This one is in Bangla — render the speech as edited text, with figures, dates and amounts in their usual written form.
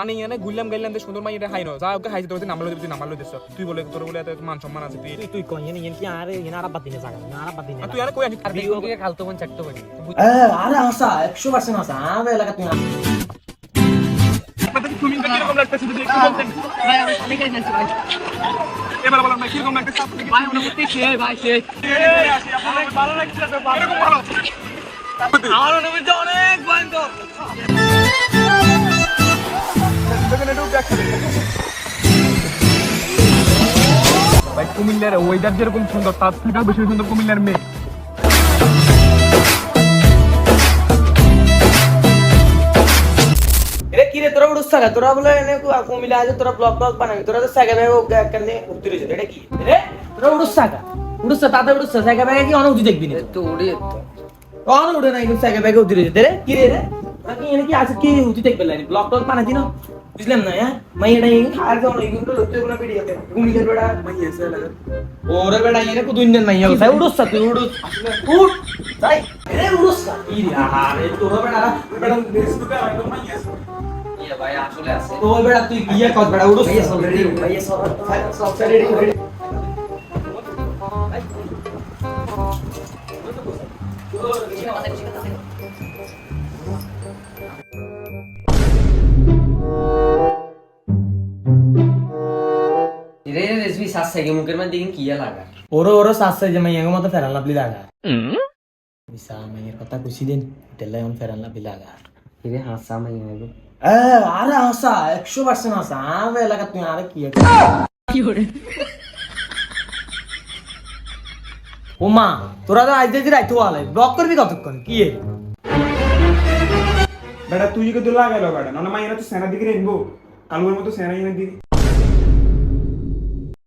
আনি এনে গুইলাম গাইলাম দে সুন্দর মাইটা হাই ন যা ওকে হাইছে তোর নাম্বার লই নাম্বার লই দিছ তুই বলে তোর বলে এত মান সম্মান আছে তুই কই এনে কি আরে এনে আরাবাদ দিনে জায়গা না আরাবাদ দিনে তুই আরে কই আনি আর বিও কি খালতো মন চাকতো বলি আরে আসা 100% আসা আবে লাগা তুই তুমি কি রকম লাগতেছে তুই একটু বলতেন ভাই আমি অনেক গেছি ভাই এবার বললাম না কি রকম লাগতেছে ভাই আমরা করতে খেয়ে ভাই সে এই আসি আপনাদের ভালো লাগছে তো এরকম ভালো আমার অনুভূতি অনেক ভয়ঙ্কর ভাই কুমিল্লার ওয়েদার যেরকম সুন্দর তার থেকে বেশি সুন্দর কুমিল্লার মেয়ে এরে কি রে তোরা উড়ুস থাকা তোরা বলে এনে কমিলা আছে তোরা ব্লগ বানাবি তোরা তো সাগা ব্যাগ কানে উঠতে রইছে এটা কি রে তোরা উড়ুস থাকা তাতে উড়ুস সাগা ব্যাগ কি অনুভূতি দেখবি না তো উড়ে অন উড়ে নাই কিন্তু সাগা ব্যাগ উঠতে রইছে রে কি রে নাকি এনে কি আছে কি উঠতে দেখবে লাইনি ব্লগ বানাতি না বুঝলাম না হ্যাঁ মাই এটা এই খার দাও না এগুলো লইতে কোনা ভিডিও কুমিলার বেড়া মাই এসে লাগা ওরে বেড়া এনে কো দুই দিন মাই আছে উড়ুস তুই উড়ুস উঠ তাই এরে উড়ুস কি রে আরে তোরা বেড়া ফেসবুকে হয়তো মাই আছে ভাই আসলে আছে তো বেড়া তুই গিয়া কত বেড়া উড়ুস ভাই সব রেডি রে রেসবি সাসে গে মুখের মধ্যে কি লাগা ওরো সাসে যে মাইয়ার মতো ফেরান লাভলি লাগা বিসা মাইয়ার কথা কুছি দিন তেলে অন ফেরান লাভলি লাগা রে হাসা মাই নেবো আরে আসা 100% আসা আবে লাগা তুই আরে কি করে ওমা তোরা তো আজ দিদি রাইতো আলে ব্লক করবি কতক্ষণ কি এ বেটা তুই কি তো লাগাইলো বেটা না মাইরা তো সেনা দিকে রেনবো কালুর মতো সেনা এনে দিবি